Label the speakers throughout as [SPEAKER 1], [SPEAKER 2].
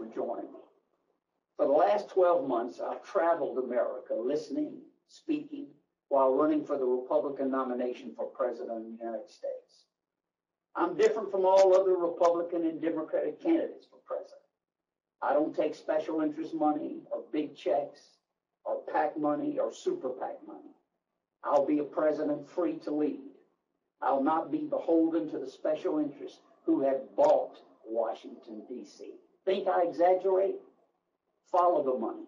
[SPEAKER 1] for joining me. For the last 12 months, I've traveled America listening, speaking, while running for the Republican nomination for President of the United States. I'm different from all other Republican and Democratic candidates for president. I don't take special interest money or big checks or PAC money or super PAC money. I'll be a president free to lead. I'll not be beholden to the special interests who have bought Washington, D.C. Think I exaggerate? Follow the money.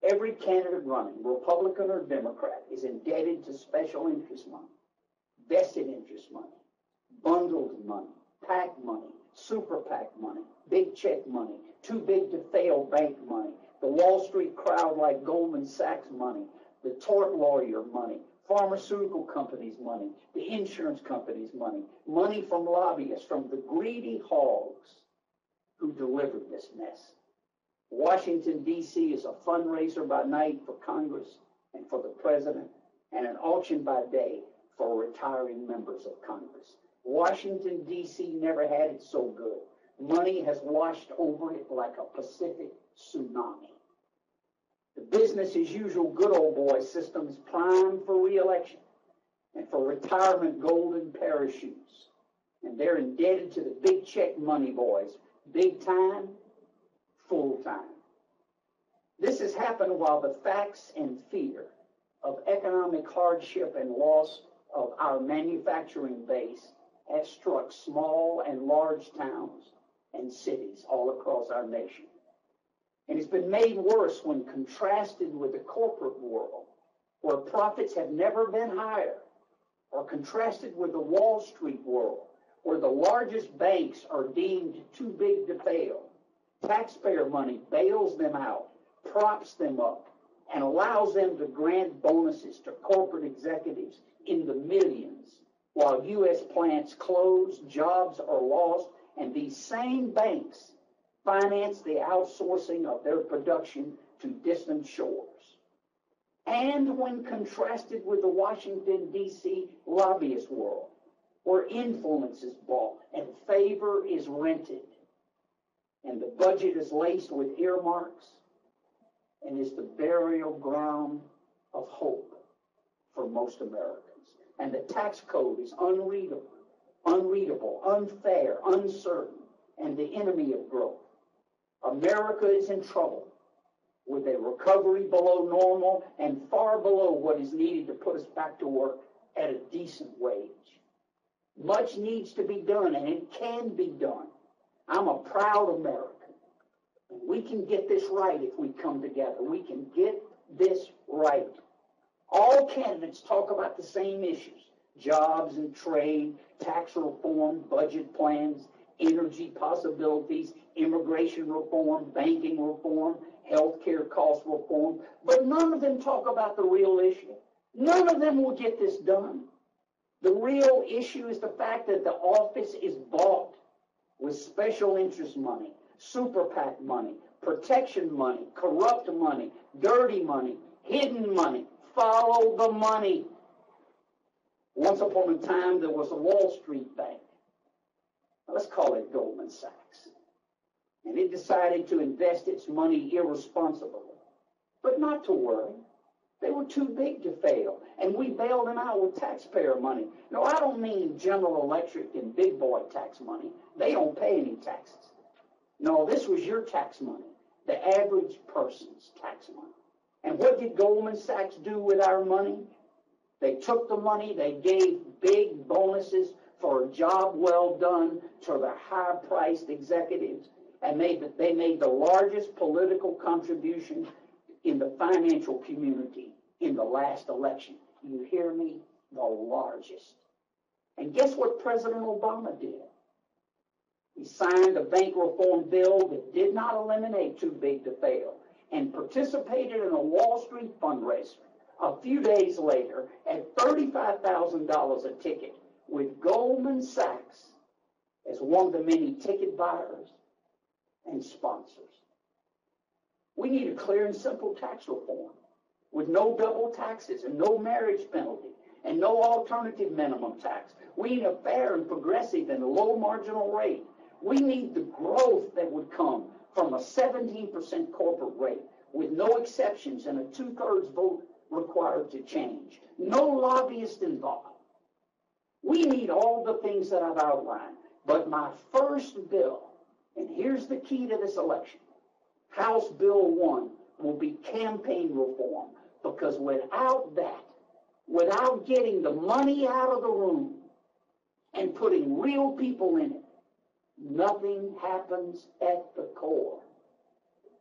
[SPEAKER 1] Every candidate running, Republican or Democrat, is indebted to special interest money, vested interest money, bundled money, PAC money, super PAC money, big check money, too big to fail bank money, the Wall Street crowd like Goldman Sachs money, the tort lawyer money, pharmaceutical companies' money, the insurance companies' money, money from lobbyists, from the greedy hogs who delivered this mess. Washington, D.C. is a fundraiser by night for Congress and for the president, and an auction by day for retiring members of Congress. Washington, D.C. never had it so good. Money has washed over it like a Pacific tsunami. The business as usual good old boy system is primed for re-election and for retirement golden parachutes. And they're indebted to the big check money boys, big time, full time. This has happened while the facts and fear of economic hardship and loss of our manufacturing base have struck small and large towns and cities all across our nation. And it's been made worse when contrasted with the corporate world, where profits have never been higher, or contrasted with the Wall Street world, where the largest banks are deemed too big to fail. Taxpayer money bails them out, props them up, and allows them to grant bonuses to corporate executives in the millions, while U.S. plants close, jobs are lost, and these same banks finance the outsourcing of their production to distant shores. And when contrasted with the Washington, D.C. lobbyist world, where influence is bought and favor is rented, and the budget is laced with earmarks and is the burial ground of hope for most Americans. And the tax code is unreadable, unfair, uncertain, and the enemy of growth. America is in trouble with a recovery below normal and far below what is needed to put us back to work at a decent wage. Much needs to be done, and it can be done. I'm a proud American. And we can get this right if we come together. We can get this right. All candidates talk about the same issues: jobs and trade, tax reform, budget plans, energy possibilities, immigration reform, banking reform, healthcare cost reform. But none of them talk about the real issue. None of them will get this done. The real issue is the fact that the office is bought with special interest money, super PAC money, protection money, corrupt money, dirty money, hidden money. Follow the money. Once upon a time, there was a Wall Street bank. Let's call it Goldman Sachs. And it decided to invest its money irresponsibly. But not to worry. They were too big to fail. And we bailed them out with taxpayer money. No, I don't mean General Electric and big boy tax money. They don't pay any taxes. No, this was your tax money, the average person's tax money. And what did Goldman Sachs do with our money? They took the money, they gave big bonuses for a job well done to the high-priced executives, and they made the largest political contribution in the financial community in the last election. You hear me? The largest. And guess what President Obama did? He signed a bank reform bill that did not eliminate too big to fail and participated in a Wall Street fundraiser a few days later at $35,000 a ticket with Goldman Sachs as one of the many ticket buyers and sponsors. We need a clear and simple tax reform with no double taxes and no marriage penalty and no alternative minimum tax. We need a fair and progressive and low marginal rate. We need the growth that would come from a 17% corporate rate with no exceptions and a 2/3 vote required to change. No lobbyist involved. We need all the things that I've outlined. But my first bill, and here's the key to this election, House Bill 1 will be campaign reform, because without that, without getting the money out of the room and putting real people in it, nothing happens at the core.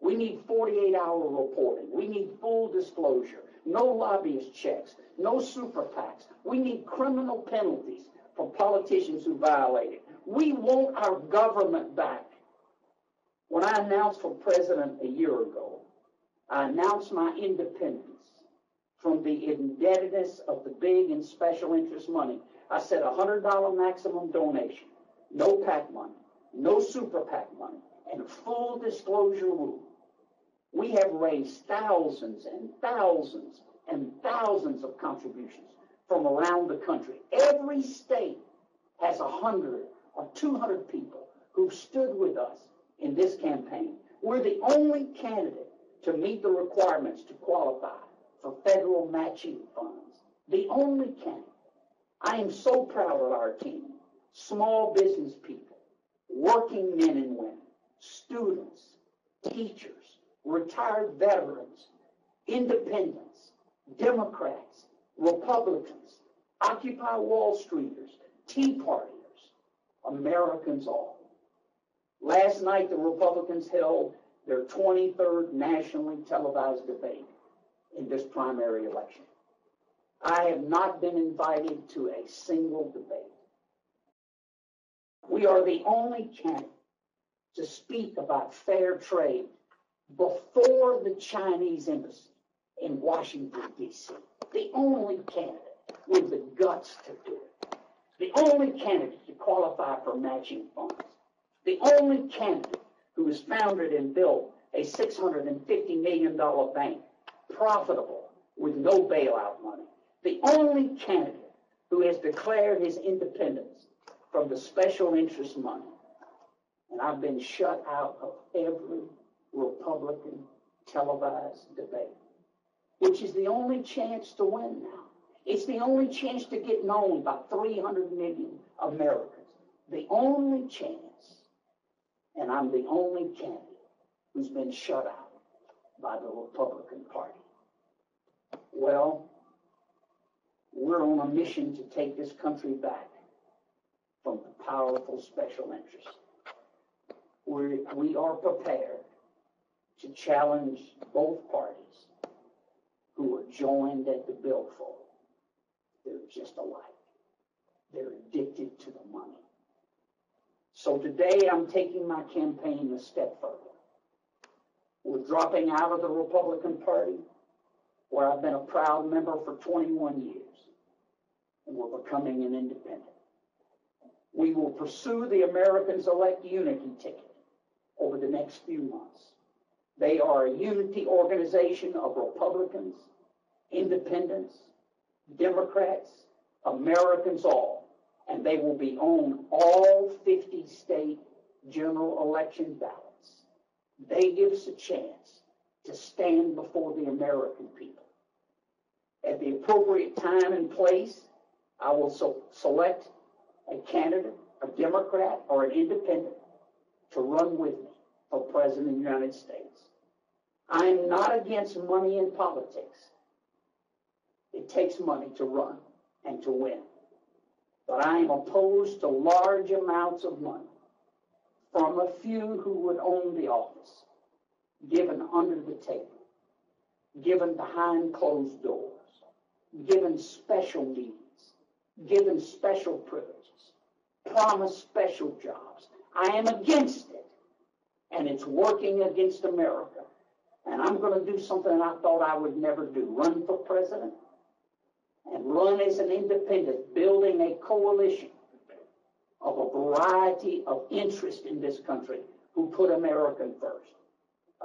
[SPEAKER 1] We need 48-hour reporting. We need full disclosure. No lobbyist checks. No super PACs. We need criminal penalties for politicians who violate it. We want our government back. When I announced for president a year ago, I announced my independence from the indebtedness of the big and special interest money. I said $100 maximum donation, no PAC money, no super PAC money, and a full disclosure rule. We have raised thousands and thousands and thousands of contributions from around the country. Every state has 100 or 200 people who stood with us in this campaign. We're the only candidate to meet the requirements to qualify for federal matching funds. The only candidate. I am so proud of our team. Small business people, working men and women, students, teachers, retired veterans, independents, Democrats, Republicans, Occupy Wall Streeters, Tea Partiers, Americans all. Last night, the Republicans held their 23rd nationally televised debate in this primary election. I have not been invited to a single debate. We are the only candidate to speak about fair trade before the Chinese embassy in Washington, D.C. The only candidate with the guts to do it. The only candidate to qualify for matching funds. The only candidate who has founded and built a $650 million bank, profitable with no bailout money. The only candidate who has declared his independence from the special interest money. And I've been shut out of every Republican televised debate, which is the only chance to win now. It's the only chance to get known by 300 million Americans. The only chance. And I'm the only candidate who's been shut out by the Republican Party. Well, we're on a mission to take this country back from the powerful special interests. We are prepared to challenge both parties who are joined at the billfold. They're just alike. They're addicted to the money. So today I'm taking my campaign a step further. We're dropping out of the Republican Party, where I've been a proud member for 21 years, and we're becoming an independent. We will pursue the Americans Elect Unity ticket over the next few months. They are a unity organization of Republicans, independents, Democrats, Americans all, and they will be on all 50 state general election ballots. They give us a chance to stand before the American people. At the appropriate time and place, I will select a candidate, a Democrat or an independent, to run with me for President of the United States. I am not against money in politics. It takes money to run and to win. But I am opposed to large amounts of money from a few who would own the office, given under the table, given behind closed doors, given special needs, given special privileges, promised special jobs. I am against it, and it's working against America. And I'm going to do something I thought I would never do, run for president and run as an independent, building a coalition of a variety of interests in this country who put American first.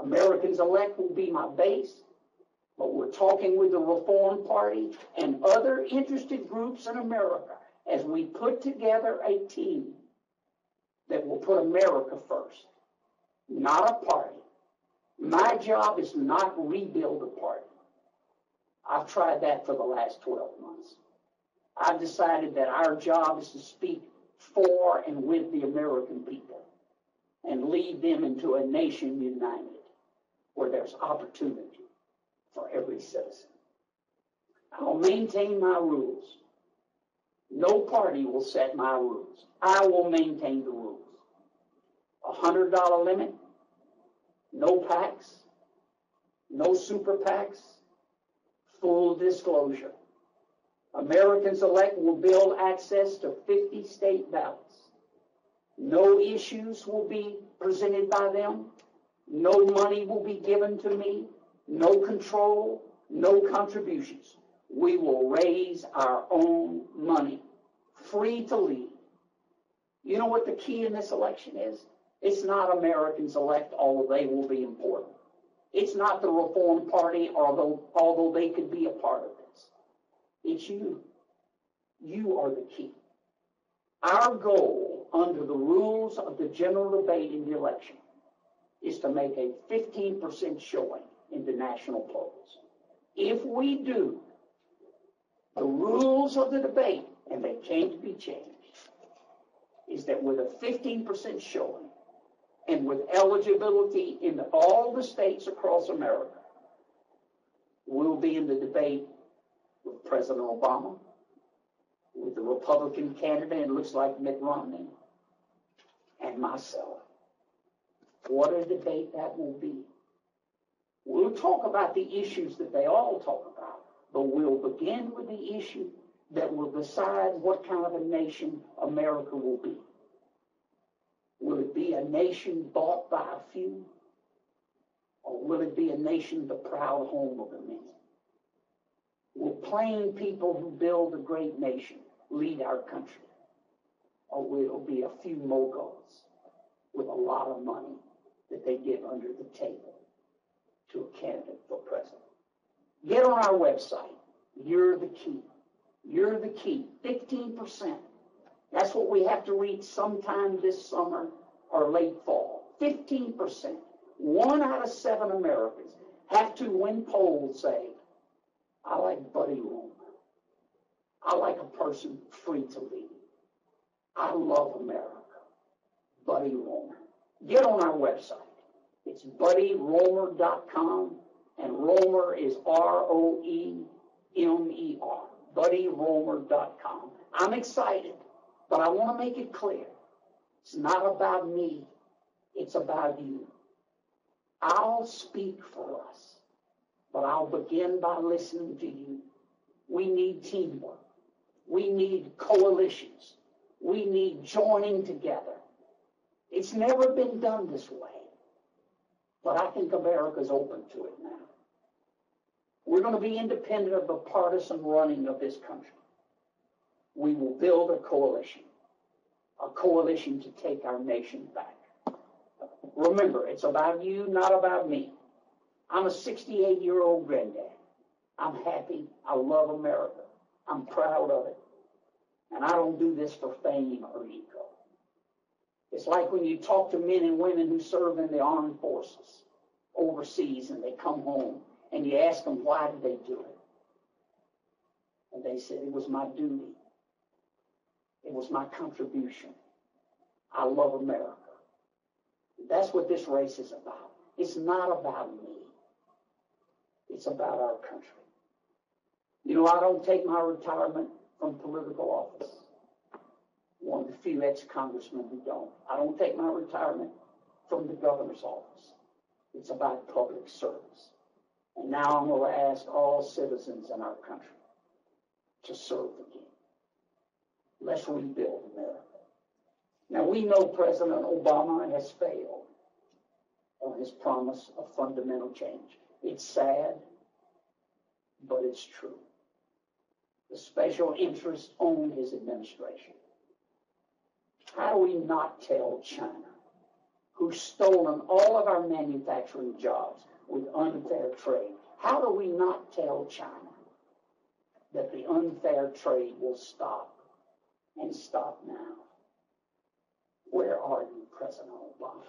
[SPEAKER 1] Americans Elect will be my base, but we're talking with the Reform Party and other interested groups in America as we put together a team that will put America first. not a party. My job is not to rebuild a party. I've tried that for the last 12 months. I've decided that our job is to speak for and with the American people and lead them into a nation united where there's opportunity for every citizen. I'll maintain my rules. No party will set my rules. I will maintain the rules. $100 limit, no PACs, no super PACs, full disclosure. Americans elect will build access to 50 state ballots. No issues will be presented by them. No money will be given to me. No control, no contributions. We will raise our own money, free to lead. You know what the key in this election is? It's not Americans elect, although they will be important. It's not the Reform Party, although they could be a part of this. It's you. You are the key. Our goal under the rules of the general debate in the election is to make a 15% showing in the national polls. If we do, the rules of the debate, and they can't be changed, is that with a 15% showing and with eligibility in all the states across America, we'll be in the debate with President Obama, with the Republican candidate, it looks like Mitt Romney, and myself. What a debate that will be. We'll talk about the issues that they all talk about, but we'll begin with the issue that will decide what kind of a nation America will be. Will it be a nation bought by a few? Or will it be a nation the proud home of the many? Will plain people who build a great nation lead our country? Or will it be a few moguls with a lot of money that they give under the table to a candidate for president? Get on our website. You're the key. You're the key. 15%. That's what we have to reach sometime this summer or late fall. 15%. 1 out of 7 Americans have to, when polls say, I like Buddy Roemer. I like a person free to lead. I love America. Buddy Roemer. Get on our website. It's buddyroemer.com, and Roemer is Roemer. buddyroemer.com. I'm excited, but I want to make it clear. It's not about me. It's about you. I'll speak for us, but I'll begin by listening to you. We need teamwork. We need coalitions. We need joining together. It's never been done this way, but I think America's open to it now. We're going to be independent of the partisan running of this country. We will build a coalition to take our nation back. Remember, it's about you, not about me. I'm a 68-year-old granddad. I'm happy. I love America. I'm proud of it. And I don't do this for fame or ego. It's like when you talk to men and women who serve in the armed forces overseas and they come home and you ask them, why did they do it? And they said, it was my duty. It was my contribution. I love America. That's what this race is about. It's not about me. It's about our country. You know, I don't take my retirement from political office. One of the few ex-congressmen who don't. I don't take my retirement from the governor's office. It's about public service. And now I'm going to ask all citizens in our country to serve again. Let's rebuild America. Now, we know President Obama has failed on his promise of fundamental change. It's sad, but it's true. The special interests own his administration. How do we not tell China, who's stolen all of our manufacturing jobs with unfair trade, how do we not tell China that the unfair trade will stop, and stop now? Where are you, President Obama?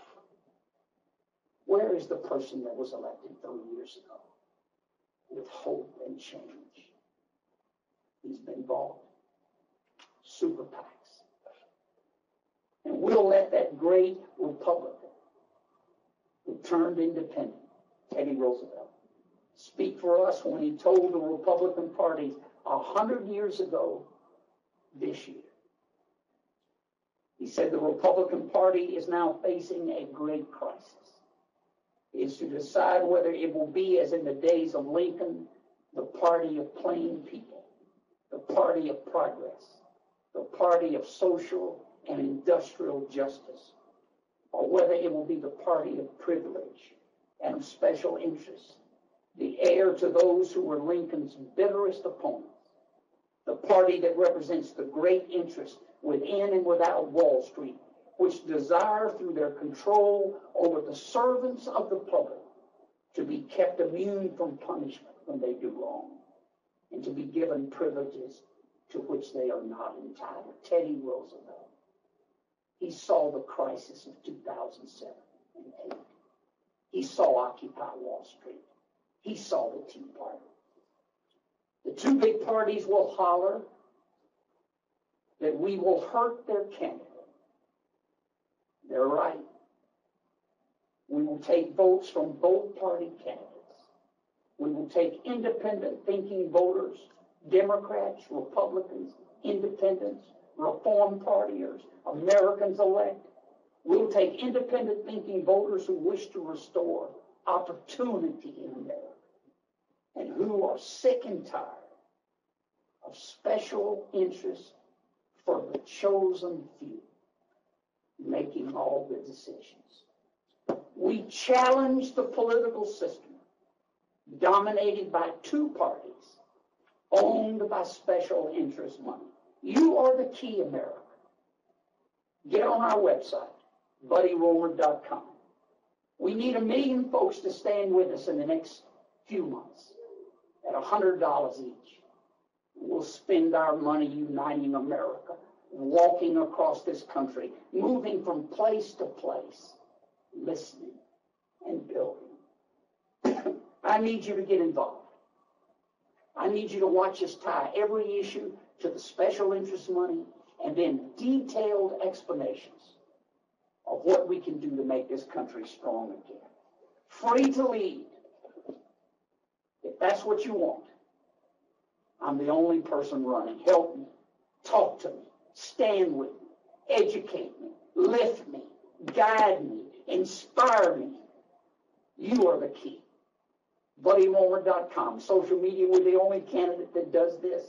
[SPEAKER 1] Where is the person that was elected 30 years ago with hope and change? He's been bought. Super PACs. And we'll let that great Republican who turned independent, Teddy Roosevelt, speak for us when he told the Republican Party 100 years ago this year. He said the Republican Party is now facing a great crisis. It's to decide whether it will be, as in the days of Lincoln, the party of plain people, the party of progress, the party of social and industrial justice, or whether it will be the party of privilege and of special interests, the heir to those who were Lincoln's bitterest opponents, the party that represents the great interests within and without Wall Street, which desire through their control over the servants of the public to be kept immune from punishment when they do wrong and to be given privileges to which they are not entitled. Teddy Roosevelt. He saw the crisis of 2007 and 8. He saw Occupy Wall Street. He saw the Tea Party. The two big parties will holler that we will hurt their candidate. They're right. We will take votes from both party candidates. We will take independent thinking voters, Democrats, Republicans, independents, Reform Partiers, Americans elect. We'll take independent thinking voters who wish to restore opportunity in America and who are sick and tired of special interests for the chosen few making all the decisions. We challenge the political system dominated by two parties owned by special interest money. You are the key, America. Get on our website, buddyroemer.com. We need 1 million folks to stand with us in the next few months at $100 each. We'll spend our money uniting America, walking across this country, moving from place to place, listening and building. I need you to get involved. I need you to watch us tie every issue to the special interest money and then detailed explanations of what we can do to make this country strong again. Free to lead. If that's what you want, I'm the only person running. Help me. Talk to me. Stand with me. Educate me. Lift me. Guide me. Inspire me. You are the key. BuddyRoemer.com. Social media, we're the only candidate that does this.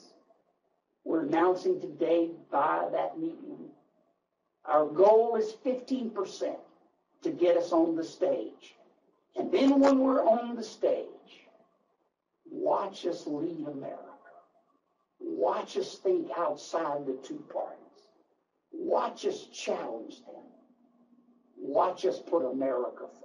[SPEAKER 1] We're announcing today by that meeting. Our goal is 15% to get us on the stage. And then when we're on the stage, watch us lead America. Watch us think outside the two parties. Watch us challenge them. Watch us put America first.